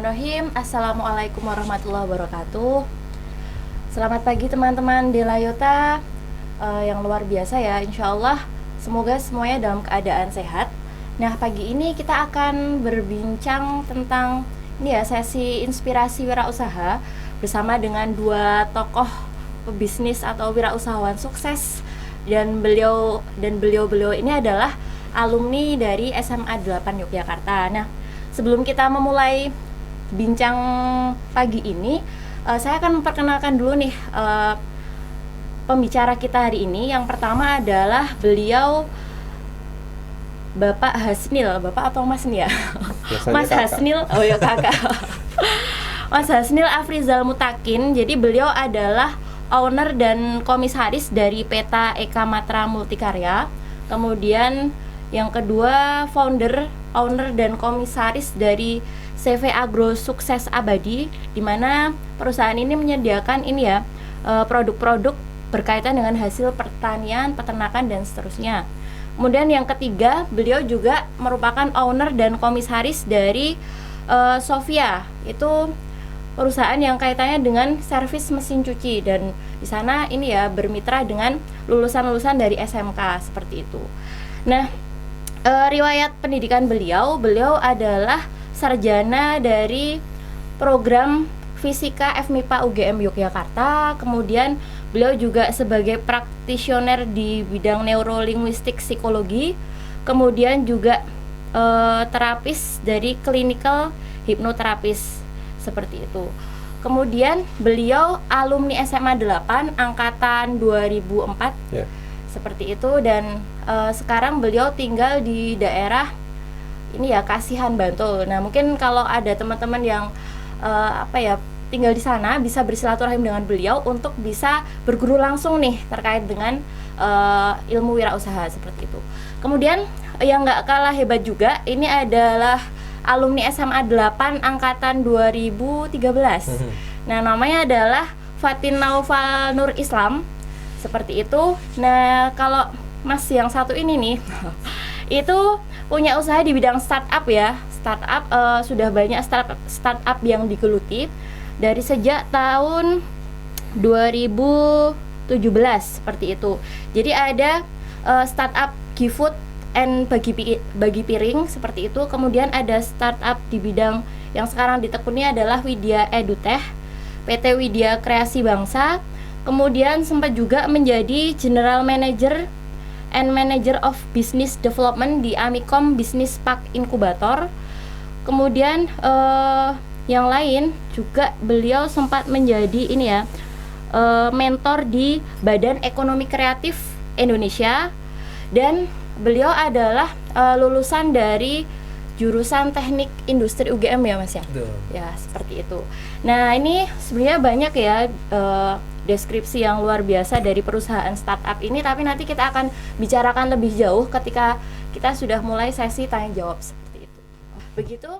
Bismillahirrahmanirrahim. Assalamualaikum warahmatullahi wabarakatuh. Selamat pagi teman-teman di Layota yang luar biasa ya. Insya Allah semoga semuanya dalam keadaan sehat. Nah, pagi ini kita akan berbincang tentang ini ya, sesi inspirasi wirausaha bersama dengan dua tokoh pebisnis atau wirausahawan sukses, dan beliau ini adalah alumni dari SMA 8 Yogyakarta. Nah, sebelum kita memulai bincang pagi ini, saya akan memperkenalkan dulu nih pembicara kita hari ini. Yang pertama adalah beliau Bapak Hasnil, Bapak atau Mas nih ya? Mas kakak. Hasnil, oh ya kakak. Mas Hasnil Afrizal Mutakin. Jadi beliau adalah owner dan komisaris dari Peta Eka Matra Multikarya. Kemudian yang kedua founder, owner dan komisaris dari CV Agro Sukses Abadi, di mana perusahaan ini menyediakan ini ya, produk-produk berkaitan dengan hasil pertanian, peternakan dan seterusnya. Kemudian yang ketiga, beliau juga merupakan owner dan komisaris dari Sofia. Itu perusahaan yang kaitannya dengan servis mesin cuci, dan di sana ini ya bermitra dengan lulusan-lulusan dari SMK seperti itu. Nah, riwayat pendidikan beliau adalah sarjana dari program Fisika FMIPA UGM Yogyakarta. Kemudian beliau juga sebagai praktisioner di bidang neurolinguistik psikologi. Kemudian juga terapis dari clinical hipnoterapis seperti itu. Kemudian beliau alumni SMA 8 angkatan 2004. Yeah. Seperti itu, dan sekarang beliau tinggal di daerah ini ya, Kasihan, Bantul. Nah, mungkin kalau ada teman-teman yang tinggal di sana bisa bersilaturahim dengan beliau untuk bisa berguru langsung nih terkait dengan ilmu wirausaha seperti itu. Kemudian yang nggak kalah hebat juga, ini adalah alumni SMA 8 angkatan 2013. Nah, namanya adalah Fatin Naufal Nur Islam seperti itu. Nah, kalau Mas yang satu ini nih itu punya usaha di bidang startup ya. Startup, sudah banyak startup yang digeluti dari sejak tahun 2017 seperti itu. Jadi ada startup GoFood and bagi piring seperti itu. Kemudian ada startup di bidang yang sekarang ditekuni adalah Widya Edutech, PT Widya Kreasi Bangsa. Kemudian sempat juga menjadi General Manager and Manager of Business Development di Amikom Business Park Inkubator. Kemudian yang lain juga beliau sempat menjadi ini ya, mentor di Badan Ekonomi Kreatif Indonesia, dan beliau adalah lulusan dari jurusan Teknik Industri UGM ya Mas ya. Ya, seperti itu. Nah, ini sebenarnya banyak ya deskripsi yang luar biasa dari perusahaan startup ini, tapi nanti kita akan bicarakan lebih jauh ketika kita sudah mulai sesi tanya jawab seperti itu. Begitu.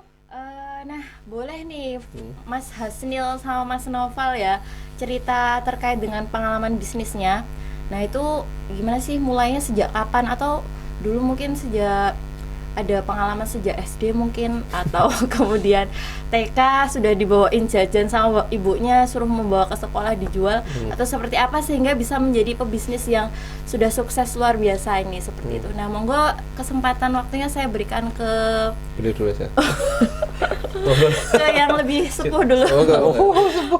Nah, boleh nih Mas Hasnil sama Mas Noval ya cerita terkait dengan pengalaman bisnisnya. Nah, itu gimana sih, mulainya sejak kapan, atau dulu mungkin sejak ada pengalaman sejak SD mungkin, atau kemudian TK sudah dibawain jajan sama ibunya, suruh membawa ke sekolah dijual, atau seperti apa sehingga bisa menjadi pebisnis yang sudah sukses luar biasa ini seperti itu. Nah, monggo kesempatan waktunya saya berikan ke dulu ya. ke yang lebih sepuh dulu.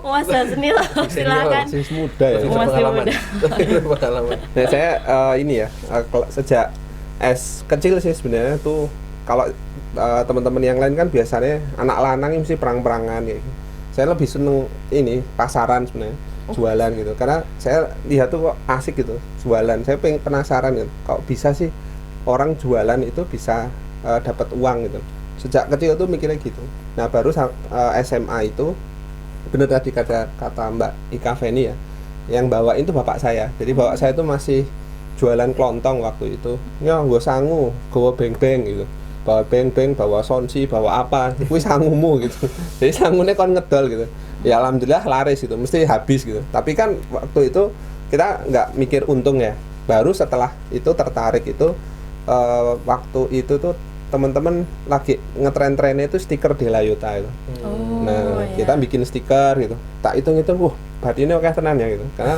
Mas Hasnil, silakan. Masih muda ya. Masih muda. Nah, saya ini ya, sejak kecil sih sebenarnya tuh, kalau teman-teman yang lain kan biasanya anak lanang mesti perang-perangan ya. Saya lebih seneng ini pasaran sebenarnya, jualan gitu, karena saya lihat tuh kok asik gitu jualan. Saya penasaran gitu, kok bisa sih orang jualan itu bisa dapat uang gitu. Sejak kecil tuh mikirnya gitu. Nah, baru SMA itu bener tadi kata Mbak Ika Feni ya, yang bawa itu bapak saya. Jadi bapak saya itu masih jualan kelontong waktu itu. Ya, gue sangu, gue beng-beng gitu. Bawa beng-beng, bawa sonsi, bawa apa, gue sangumu gitu. Jadi sangunya kon ngedol gitu. Ya alhamdulillah laris gitu, mesti habis gitu. Tapi kan waktu itu kita nggak mikir untung ya. Baru setelah itu tertarik itu, waktu itu tuh teman-teman lagi ngetren-trennya itu stiker Delayota itu. Oh, Nah, iya. kita bikin stiker gitu. Tak hitung-hitung, berarti ini oke tenan ya gitu. Karena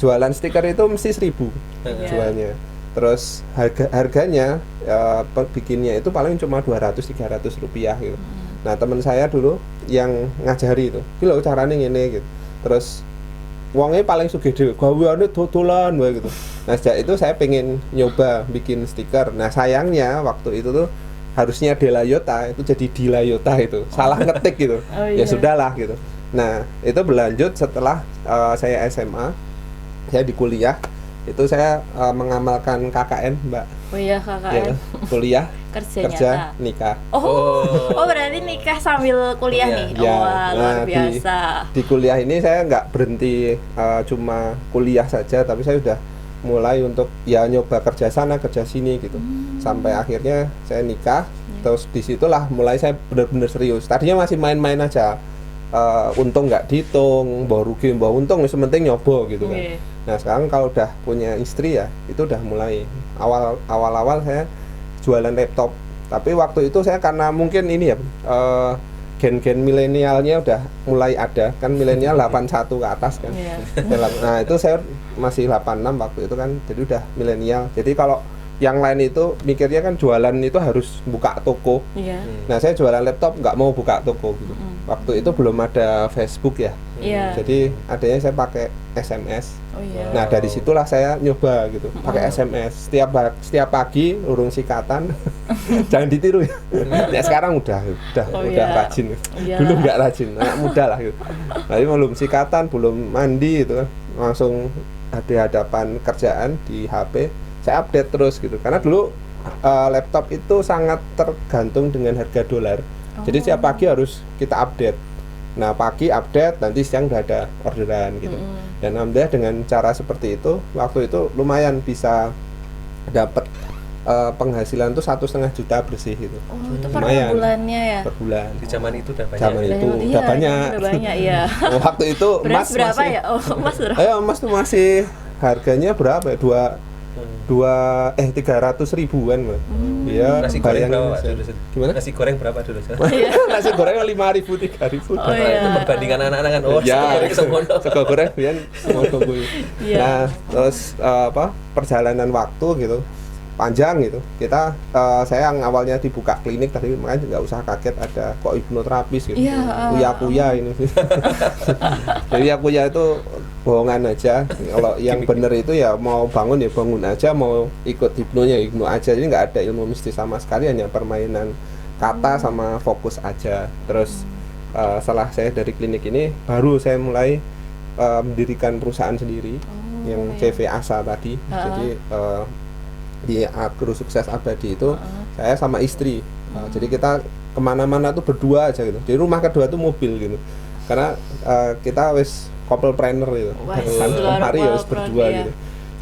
jualan stiker itu mesti 1.000 Iya. jualnya. Terus harganya bikinnya itu paling cuma 200-300 rupiah gitu. Nah, teman saya dulu yang ngajari itu, "Ki lho carane ngene" gitu. Terus uangnya paling sugih dhewe, gaweane dodolan wae gitu. Nah, sejak itu saya pengen nyoba bikin stiker. Nah, sayangnya waktu itu tuh harusnya Delayota itu jadi Dilayota itu. Salah ngetik gitu. Oh, Ya iya. sudahlah gitu. Nah, itu berlanjut setelah saya SMA, saya di kuliah. Itu saya mengamalkan KKN, Mbak. Oh iya, Ya, KKN. kuliah, Kerja kerja, nyata. nikah. Oh, berarti nikah sambil kuliah Kuliah. nih. Ya, Wah, luar nah, biasa. Di kuliah ini saya nggak berhenti cuma kuliah saja, tapi saya sudah mulai untuk ya nyoba kerja sana kerja sini gitu, sampai akhirnya saya nikah. Terus disitulah mulai saya benar-benar serius. Tadinya masih main-main aja, untung nggak dihitung, bawa rugi bawa untung, yang penting nyoba gitu kan. Iya. Nah, sekarang kalau udah punya istri ya itu udah mulai awal-awal saya jualan laptop. Tapi waktu itu saya karena mungkin ini ya gen-gen milenialnya udah mulai ada kan, milenial 81 ke atas kan. Iya. Nah, itu saya masih 86 waktu itu kan, jadi udah milenial. Jadi kalau yang lain itu mikirnya kan jualan itu harus buka toko. Iya. Nah, saya jualan laptop nggak mau buka toko gitu. Waktu itu belum ada Facebook ya. Iya. Jadi adanya saya pakai SMS. Oh iya. Nah, dari situlah saya nyoba gitu, pakai SMS setiap pagi urung sikatan. Jangan ditiru ya. Ya sekarang udah Oh, udah iya. rajin. Iya. Dulu nggak rajin, anak muda lah gitu. Tapi belum sikatan, belum mandi gitu kan. Langsung di hadapan kerjaan di HP, saya update terus gitu. Karena dulu laptop itu sangat tergantung dengan harga dolar. Jadi setiap pagi harus kita update. Nah, pagi update, nanti siang udah ada orderan gitu. Dan alhamdulillah dengan cara seperti itu, waktu itu lumayan bisa dapat penghasilan tuh 1,5 juta bersih gitu. Oh, itu per Lumayan. bulannya ya. Per bulan. Di zaman itu udah banyak. Zaman itu Iya, udah banyak. Udah banyak ya. Waktu itu Beras berapa masih, ya? Oh, emas berapa? emas tuh masih harganya berapa ya? 300 ribuan, Mbak. Iya, Nasi goreng bayangin berapa Pak, aja. dulu? Gimana? Nasi goreng berapa dulu? Nasi goreng 5.000 3.000. Oh, iya. Itu perbandingan anak-anak kan. Oh, Ya, nasi goreng semono. sego goreng biyen semono kuwi. Iya. Nah, terus perjalanan waktu gitu panjang gitu. Kita saya yang awalnya dibuka klinik tadi, makanya nggak usah kaget ada kok hipnoterapis gitu. Iya, Kuya-kuya ini. Jadi kuya itu bohongan aja. Kalau yang bener itu ya mau bangun ya bangun aja, mau ikut hipnonya hipno aja. Jadi nggak ada ilmu mistis sama sekali, hanya permainan kata sama fokus aja. Terus setelah saya dari klinik ini baru saya mulai mendirikan perusahaan sendiri yang iya. CV Asa tadi. Jadi di Agro Sukses Abadi itu saya sama istri. Jadi kita kemana-mana tuh berdua aja gitu. Jadi rumah kedua tuh mobil gitu. Karena kita wis couple-planner gitu. Wah, Kan luar hari ya wis couple-plan, berdua iya. gitu.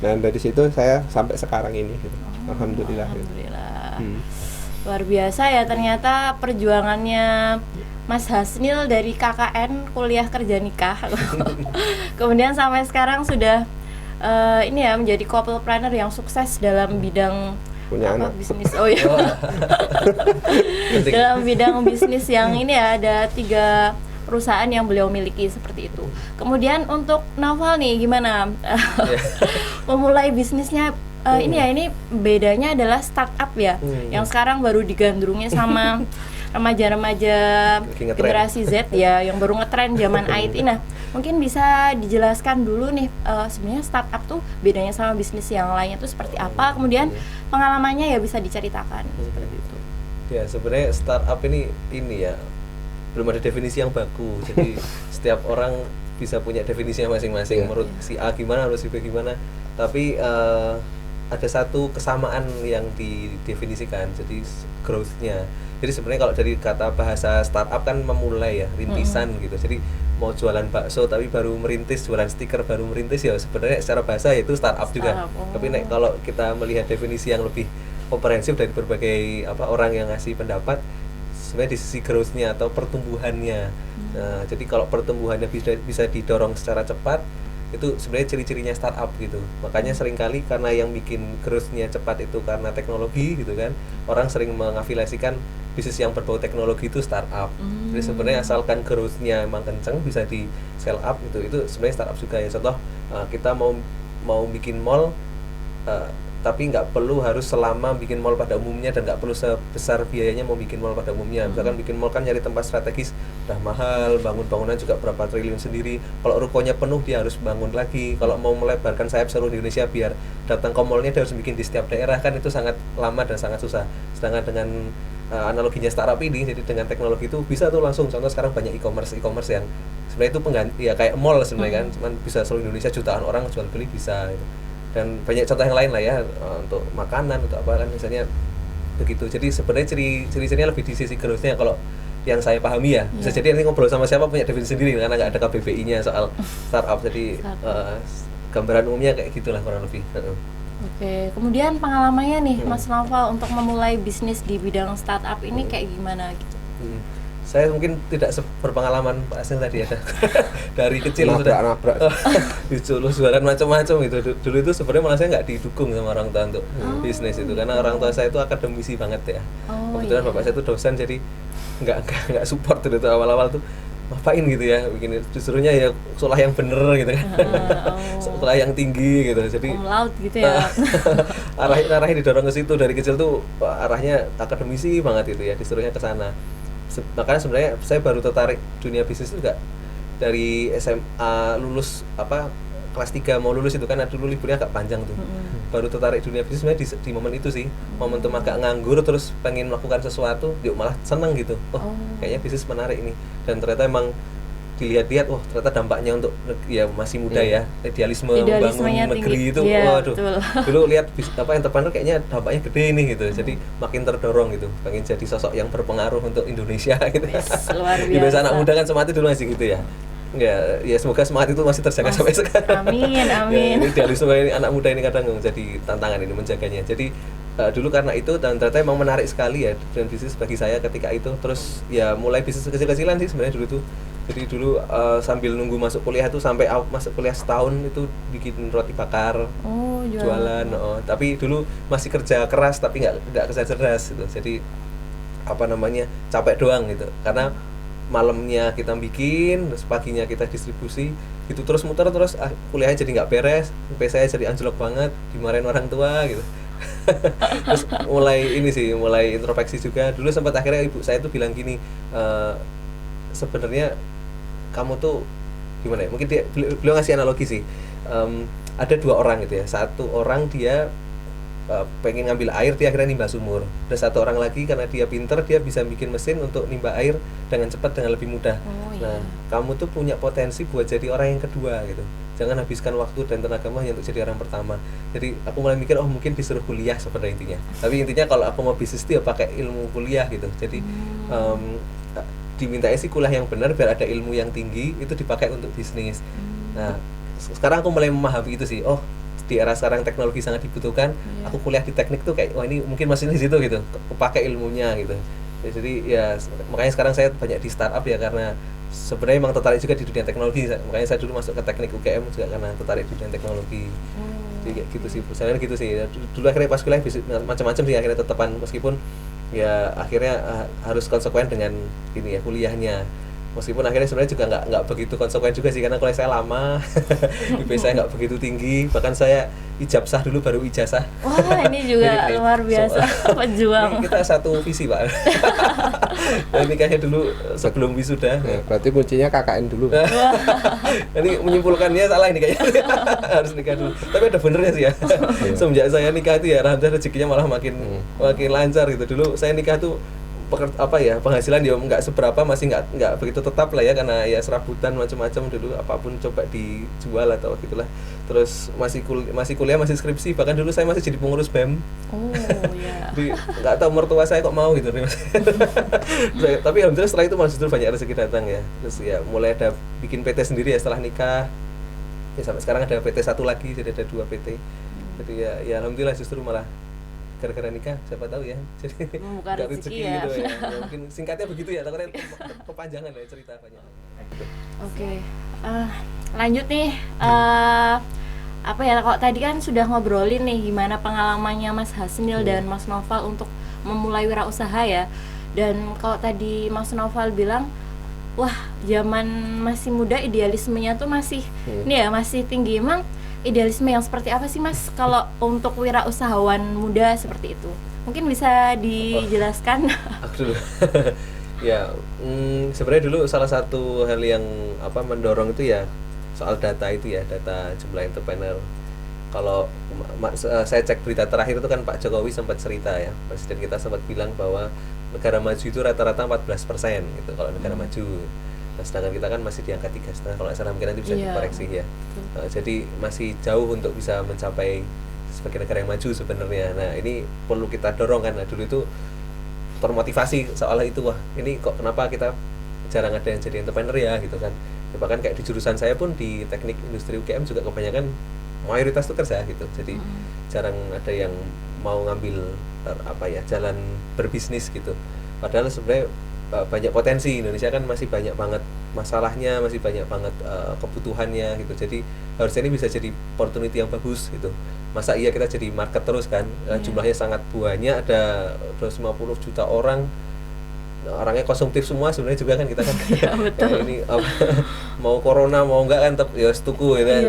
Nah, dari situ saya sampai sekarang ini gitu. Alhamdulillah. Gitu. Alhamdulillah. Hmm. Luar biasa ya ternyata perjuangannya Mas Hasnil dari KKN kuliah kerja nikah. Kemudian sampai sekarang sudah ini ya menjadi couple planner yang sukses dalam bidang Punya anak. bisnis. Oh iya. Dalam bidang bisnis yang ini ya ada 3 perusahaan yang beliau miliki seperti itu. Kemudian untuk Naufal nih gimana memulai bisnisnya? Ini ya, ini bedanya adalah startup ya, yang sekarang baru digandrungi sama remaja-remaja Lagi ngetren. generasi Z ya, yang baru ngetren zaman IT. Nah, mungkin bisa dijelaskan dulu nih sebenarnya startup tuh bedanya sama bisnis yang lainnya tuh seperti apa? Kemudian pengalamannya ya bisa diceritakan seperti itu. Ya, sebenarnya startup ini ya belum ada definisi yang baku. Jadi setiap orang bisa punya definisinya masing-masing. Menurut si A gimana, menurut si B gimana. Tapi ada satu kesamaan yang didefinisikan, jadi growth-nya. Jadi sebenarnya kalau dari kata bahasa startup kan memulai ya, rintisan gitu. Jadi mau jualan bakso tapi baru merintis, jualan stiker baru merintis, ya sebenarnya secara bahasa itu startup juga. Tapi kalau kita melihat definisi yang lebih komprehensif dari berbagai orang yang ngasih pendapat, sebenarnya di sisi growth-nya atau pertumbuhannya. Nah, jadi kalau pertumbuhannya bisa didorong secara cepat, Itu sebenarnya ciri-cirinya startup gitu. Makanya seringkali karena yang bikin growth-nya cepat itu karena teknologi gitu kan, orang sering mengafiliasikan bisnis yang berbau teknologi itu startup. Jadi sebenarnya asalkan growth-nya emang kenceng bisa di scale up gitu, itu sebenarnya startup juga ya. Contoh kita mau bikin mall, tapi nggak perlu harus selama bikin mall pada umumnya dan nggak perlu sebesar biayanya mau bikin mall pada umumnya. Misalkan bikin mall kan nyari tempat strategis udah mahal, bangun bangunan juga berapa triliun sendiri. Kalau rukonya penuh dia harus bangun lagi. Kalau mau melebarkan sayap seluruh Indonesia biar datang ke mallnya dia harus bikin di setiap daerah, kan itu sangat lama dan sangat susah. Sedangkan dengan analoginya startup ini, jadi dengan teknologi itu bisa tuh langsung. Contoh sekarang banyak e-commerce yang sebenarnya itu pengganti ya kayak mall sebenarnya kan, cuman bisa seluruh Indonesia jutaan orang jual beli bisa gitu. Dan banyak contoh yang lain lah ya, untuk makanan, untuk apa kan misalnya begitu. Jadi sebenarnya ciri-cirinya lebih di sisi growth-nya kalau yang saya pahami ya. Bisa jadi nanti ngobrol sama siapa punya definisi sendiri karena nggak ada KBBI-nya soal startup. Jadi gambaran umumnya kayak gitulah kurang lebih. Oke, kemudian pengalamannya nih Mas Naufal untuk memulai bisnis di bidang startup ini kayak gimana gitu? Saya mungkin tidak berpengalaman Pak Asil tadi ya. Dari kecil nabrak diculus jualan macam-macam gitu. Dulu itu sebenarnya malah saya nggak didukung sama orang tua untuk bisnis itu karena orang tua saya itu akademisi banget ya. Kebetulan bapak saya itu dosen, jadi nggak support dulu tuh awal-awal tuh ngapain gitu ya, bikin disuruhnya ya sekolah yang bener gitu kan. Sekolah yang tinggi gitu. Jadi laut gitu ya. arahnya didorong ke situ dari kecil tuh, arahnya akademisi banget gitu ya, disuruhnya ke sana. Makanya sebenarnya saya baru tertarik dunia bisnis itu juga dari SMA lulus kelas 3 mau lulus itu kan dulu liburnya agak panjang tuh. Baru tertarik dunia bisnis sebenarnya di momen itu sih. Momentum agak nganggur terus pengen melakukan sesuatu, yuk malah seneng gitu. Kayaknya bisnis menarik ini. Dan ternyata emang dilihat-lihat, ternyata dampaknya untuk ya masih muda ya, idealisme membangun negeri itu, waduh. Dulu lihat entrepreneur kayaknya dampaknya gede nih gitu. Jadi makin terdorong gitu, pengen jadi sosok yang berpengaruh untuk Indonesia gitu. Luar biasa. Biasa anak muda kan semangat dulu masih gitu ya. Ya semoga semangat itu masih terjaga sampai sekarang. Amin. Ya, ini idealisme ini anak muda ini kadang jadi tantangan ini menjaganya. Jadi dulu karena itu dan ternyata emang menarik sekali ya dan bisnis bagi saya ketika itu. Terus ya mulai bisnis kecil-kecilan sih sebenarnya dulu tuh. Jadi dulu sambil nunggu masuk kuliah tuh sampai masuk kuliah setahun itu bikin roti bakar, jualan. Tapi dulu masih kerja keras tapi nggak kerja cerdas gitu. Jadi capek doang gitu. Karena malamnya kita bikin, terus paginya kita distribusi, gitu terus muter terus kuliahnya jadi nggak beres, IP saya jadi anjlok banget, dimarahin orang tua gitu. Terus mulai introspeksi juga. Dulu sempat akhirnya ibu saya tuh bilang gini, sebenarnya kamu tuh gimana ya? Mungkin beliau ngasih analogi sih. Ada 2 orang gitu ya. Satu orang dia pengen ngambil air, dia akhirnya nimba sumur. Ada 1 orang lagi karena dia pinter, dia bisa bikin mesin untuk nimba air dengan cepat, dengan lebih mudah. Nah, kamu tuh punya potensi buat jadi orang yang kedua gitu. Jangan habiskan waktu dan tenagamu hanya untuk jadi orang pertama. Jadi aku mulai mikir, mungkin disuruh kuliah sebenarnya intinya. Tapi intinya kalau aku mau bisnis itu ya pakai ilmu kuliah gitu. Jadi dimintain sih kuliah yang benar biar ada ilmu yang tinggi, itu dipakai untuk bisnis. Nah, sekarang aku mulai memahami itu sih. Di era sekarang teknologi sangat dibutuhkan. Aku kuliah di teknik tuh kayak ini mungkin masih di situ gitu, kepake ilmunya gitu. Jadi ya makanya sekarang saya banyak di startup ya, karena sebenarnya emang tertarik juga di dunia teknologi. Makanya saya dulu masuk ke teknik UGM juga karena tertarik di dunia teknologi. Jadi kayak gitu sih, misalnya gitu sih. Dulu akhirnya pas kuliah macam-macam sih akhirnya tetepan, meskipun ya akhirnya harus konsekuen dengan ini ya kuliahnya. Meskipun akhirnya sebenarnya juga nggak begitu konsekuen juga sih, karena kuliah saya lama, IP saya nggak begitu tinggi, bahkan saya ijabsah dulu baru ijazah. Wah, ini juga luar biasa, pejuang. Kita satu visi Pak. Dan nikahnya dulu sebelum wisuda. Berarti kuncinya KKN dulu. Ini menyimpulkannya salah ini kayaknya. Harus nikah dulu. Tapi ada benernya sih ya. Semenjak saya nikah itu ya alhamdulillah rezekinya malah makin lancar gitu. Dulu saya nikah tuh penghasilan ya nggak seberapa, masih nggak begitu tetap lah ya, karena ya serabutan macam-macam dulu, apapun coba dijual atau gitulah. Terus masih kuliah, masih skripsi, bahkan dulu saya masih jadi pengurus BEM. Jadi nggak tahu mertua saya kok mau gitu nih Mas. Tapi alhamdulillah setelah itu malah justru banyak rezeki datang ya. Terus ya mulai ada bikin PT sendiri ya setelah nikah. Ya sampai sekarang ada PT 1 lagi, jadi ada 2 PT. Jadi ya alhamdulillah justru malah gara-gara nikah, siapa tahu ya, jadi nggak rezeki ya. gitu ya. Mungkin singkatnya begitu ya, takutnya kepanjangan ya cerita banyak. Oke. lanjut nih, apa ya, kalau tadi kan sudah ngobrolin nih gimana pengalamannya Mas Hasnil dan Mas Noval untuk memulai wirausaha ya. Dan kalau tadi Mas Noval bilang, wah zaman masih muda idealismenya tuh masih ini ya, masih tinggi. Emang idealisme yang seperti apa sih Mas kalau untuk wirausahawan muda seperti itu? Mungkin bisa dijelaskan. Aku dulu. Ya, sebenarnya dulu salah satu hal yang mendorong itu ya soal data itu ya, data jumlah entrepreneur. Kalau saya cek berita terakhir itu kan Pak Jokowi sempat cerita ya, Presiden kita sempat bilang bahwa negara maju itu rata-rata 14% gitu kalau negara maju. Nah, sedangkan kita kan masih di angka 3,5, kalau nggak salah mungkin nanti bisa dikoreksi ya. Jadi masih jauh untuk bisa mencapai sebagai negara yang maju sebenarnya. Nah, ini perlu kita dorong kan. Nah, dulu itu termotivasi soal itu, wah ini kok kenapa kita jarang ada yang jadi entrepreneur ya gitu kan. Ya, bahkan kayak di jurusan saya pun di teknik industri UGM juga kebanyakan mayoritas itu kerja gitu. Jadi jarang ada yang mau ngambil jalan berbisnis gitu. Padahal sebenarnya banyak potensi. Indonesia kan masih banyak banget masalahnya, masih banyak banget kebutuhannya gitu. Jadi harusnya ini bisa jadi opportunity yang bagus gitu. Masa iya kita jadi market terus kan? Jumlahnya sangat banyak, ada 250 juta orang, orangnya konsumtif semua sebenarnya juga kan kita kan. Ya, betul. Ini mau corona mau enggak kan tetap ya setuku ya kan.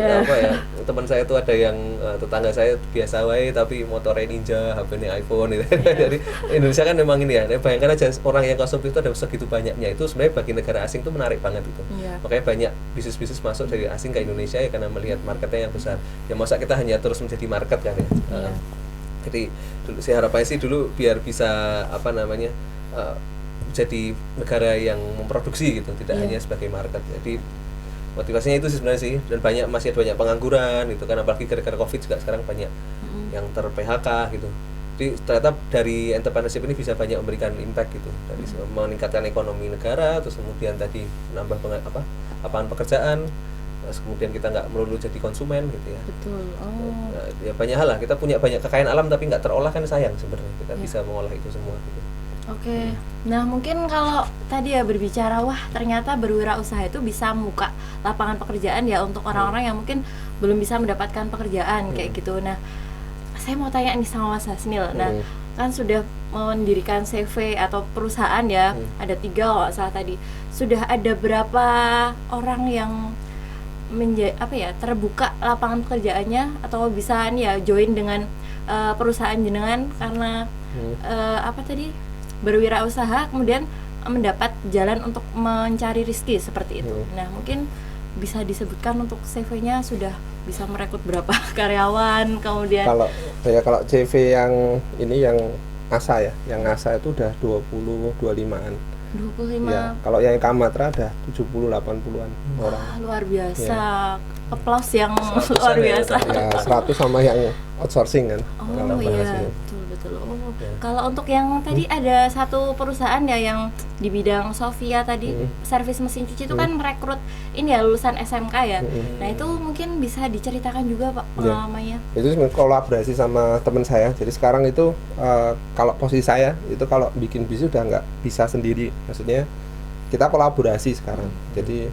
Teman saya tuh ada yang tetangga saya biasa wae tapi motornya Ninja, HP-nya iPhone gitu. Jadi Indonesia kan memang ini ya. Bayangkan aja orang yang konsumtif itu ada segitu banyaknya, itu sebenarnya bagi negara asing itu menarik banget itu. Makanya banyak bisnis-bisnis masuk dari asing ke Indonesia ya karena melihat marketnya yang besar. Ya masa kita hanya terus menjadi market kan ya. Jadi dulu saya harapannya sih dulu biar bisa jadi negara yang memproduksi gitu, tidak hanya sebagai market. Jadi motivasinya itu sih sebenarnya sih, dan masih ada banyak pengangguran gitu kan, apalagi gara-gara Covid juga sekarang banyak yang ter-PHK gitu. Jadi ternyata dari entrepreneurship ini bisa banyak memberikan impact gitu, dari meningkatkan ekonomi negara, terus kemudian tadi menambah lapangan pekerjaan, terus kemudian kita nggak melulu jadi konsumen gitu ya. Betul. Nah, ya banyak hal lah, kita punya banyak kekayaan alam tapi nggak terolah kan sayang sebenarnya, kita bisa mengolah itu semua gitu. Oke. Nah mungkin kalau tadi ya berbicara, wah ternyata berwirausaha itu bisa membuka lapangan pekerjaan ya untuk orang-orang yang mungkin belum bisa mendapatkan pekerjaan kayak gitu. Nah saya mau tanya nih sama Mas Hasnil. Nah kan sudah mendirikan CV atau perusahaan ya, ada 3 kalau salah tadi. Sudah ada berapa orang yang terbuka lapangan pekerjaannya atau bisa nih ya join dengan perusahaan jenengan karena berwirausaha kemudian mendapat jalan untuk mencari rezeki seperti itu. Nah mungkin bisa disebutkan untuk CV-nya sudah bisa merekrut berapa karyawan, kemudian kalau CV yang ini yang ASA ya, yang ASA itu udah 25-an. 25. Ya, kalau yang Kamatra ada 70-80-an orang. Luar biasa. Applause yang luar biasa. Ya, 100 sama yang outsourcing kan. Iya, betul. Kalau untuk yang tadi ada satu perusahaan ya yang di bidang Sofia tadi, servis mesin cuci itu kan merekrut ini ya lulusan SMK ya. Nah, itu mungkin bisa diceritakan juga Pak pengalamannya. Itu kolaborasi sama teman saya. Jadi sekarang itu kalau posisi saya itu kalau bikin bisnis udah nggak bisa sendiri. Maksudnya kita kolaborasi sekarang. Jadi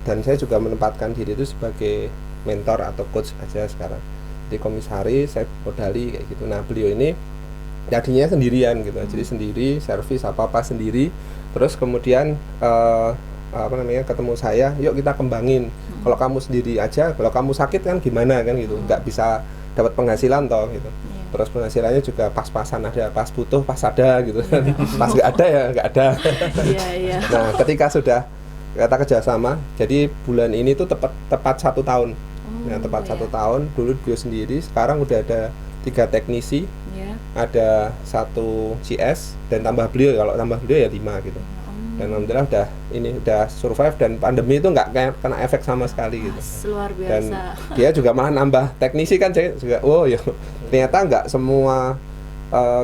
dan saya juga menempatkan diri itu sebagai mentor atau coach aja sekarang. Di komisaris saya modali kayak gitu. Nah beliau ini jadinya sendirian gitu, jadi sendiri servis apa sendiri. Terus kemudian ketemu saya, yuk kita kembangin. Kalau kamu sendiri aja, kalau kamu sakit kan gimana kan gitu, nggak bisa dapat penghasilan toh gitu. Terus penghasilannya juga pas-pasan, ada pas butuh pas ada gitu. Pas nggak ada ya nggak ada. Nah ketika sudah kita kerjasama, jadi bulan ini tuh tepat 1 tahun. Nah tepat 1 tahun, dulu beliau sendiri, sekarang udah ada 3 teknisi, ada 1 CS, dan tambah beliau, kalau tambah beliau ya 5 gitu. Dan alhamdulillah udah survive, dan pandemi itu nggak kena efek sama sekali gitu. Luar biasa. Dan dia juga malah nambah teknisi kan, saya juga ternyata nggak semua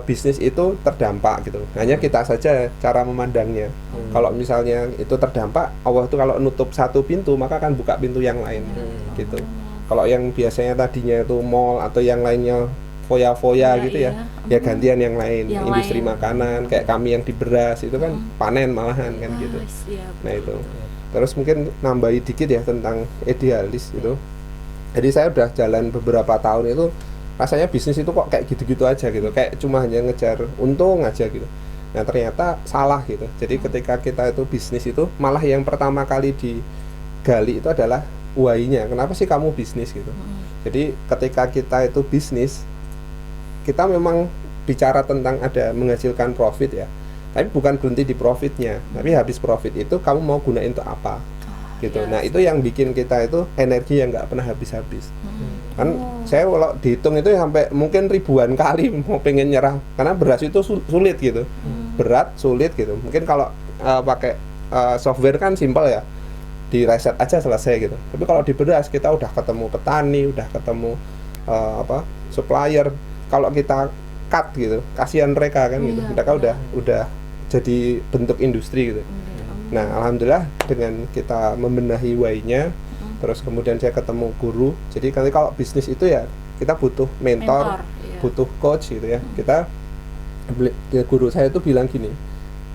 bisnis itu terdampak gitu. Hanya kita saja cara memandangnya. Kalau misalnya itu terdampak, Allah itu kalau nutup 1 pintu maka akan buka pintu yang lain gitu. Kalau yang biasanya tadinya itu mall atau yang lainnya foya-foya gitu ya gantian yang lain, industri makanan kayak kami yang di beras itu kan panen malahan kan gitu. Nah itu. Terus mungkin nambahi dikit ya tentang idealis gitu. Jadi saya udah jalan beberapa tahun itu rasanya bisnis itu kok kayak gitu-gitu aja gitu, kayak cuma hanya ngejar untung aja gitu. Nah ternyata salah gitu. Jadi ketika kita itu bisnis itu malah yang pertama kali digali itu adalah why-nya. Kenapa sih kamu bisnis gitu? Jadi ketika kita itu bisnis, kita memang bicara tentang ada menghasilkan profit ya, tapi bukan berhenti di profitnya, tapi habis profit itu kamu mau gunain untuk apa gitu. Nah itu yang bikin kita itu energi yang nggak pernah habis-habis. Kan saya kalau dihitung itu sampai mungkin ribuan kali mau pengen nyerah karena beras itu sulit gitu, berat, sulit gitu. Mungkin kalau pakai software kan simpel ya, di reset aja selesai gitu. Tapi kalau di beras kita udah ketemu petani, udah ketemu supplier. Kalau kita cut gitu, kasihan mereka kan gitu. Mereka udah jadi bentuk industri gitu. Nah, alhamdulillah dengan kita membenahi why-nya, terus kemudian saya ketemu guru. Jadi kalau bisnis itu ya kita butuh mentor, butuh coach gitu ya. Guru saya itu bilang gini,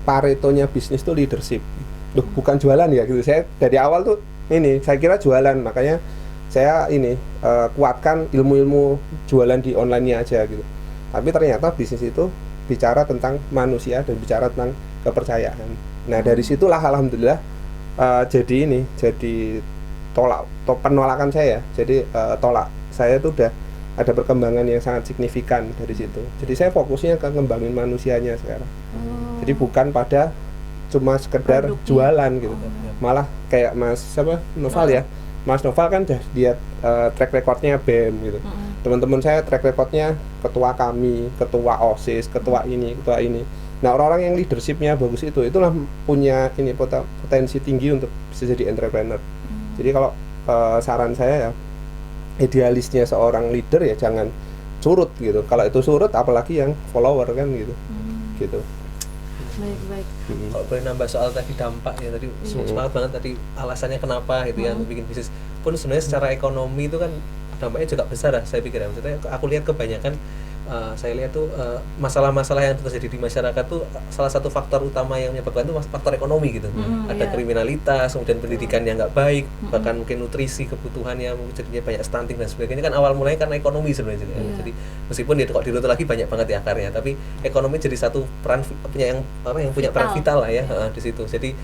Paretonya bisnis itu leadership. Loh, bukan jualan ya gitu. Saya dari awal tuh saya kira jualan, makanya saya kuatkan ilmu-ilmu jualan di online-nya aja gitu. Tapi ternyata bisnis itu bicara tentang manusia dan bicara tentang kepercayaan. Nah dari situlah alhamdulillah jadi penolakan saya. Jadi saya itu udah ada perkembangan yang sangat signifikan dari situ. Jadi saya fokusnya ke ngembangin manusianya sekarang. Jadi bukan pada cuma sekedar jualan gitu. Malah kayak Noval ya. Mas Noval kan dia track recordnya BEM gitu. Teman-teman saya track recordnya ketua kami, ketua OSIS, ketua ini. Nah orang-orang yang leadershipnya bagus itulah punya potensi tinggi untuk bisa jadi entrepreneur. Jadi kalau saran saya ya, idealisnya seorang leader ya jangan surut gitu. Kalau itu surut apalagi yang follower kan gitu. Gitu. Baik. Kalau boleh nambah soal tadi dampak ya, tadi semangat banget tadi alasannya kenapa gitu yang bikin bisnis pun sebenarnya secara ekonomi itu kan dampaknya juga besar lah saya pikir ya. Maksudnya aku lihat kebanyakan saya lihat tuh masalah-masalah yang terjadi di masyarakat tuh salah satu faktor utama yang menyebabkan itu faktor ekonomi gitu. Ada kriminalitas, kemudian pendidikan yang nggak baik, bahkan mungkin nutrisi kebutuhannya mungkin jadinya banyak stunting dan sebagainya kan awal mulanya karena ekonomi sebenarnya. Jadi meskipun dia kok diruntuh lagi banyak banget ya akarnya, tapi ekonomi jadi satu peran yang punya peran vital lah ya di situ. Jadi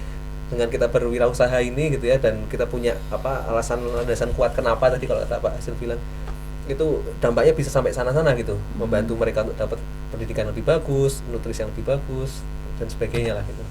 dengan kita berwirausaha ini gitu ya dan kita punya alasan kuat kenapa tadi kalau kata Pak Hasil bilang itu dampaknya bisa sampai sana-sana gitu, membantu mereka untuk dapat pendidikan lebih bagus, nutrisi yang lebih bagus dan sebagainya lah gitu.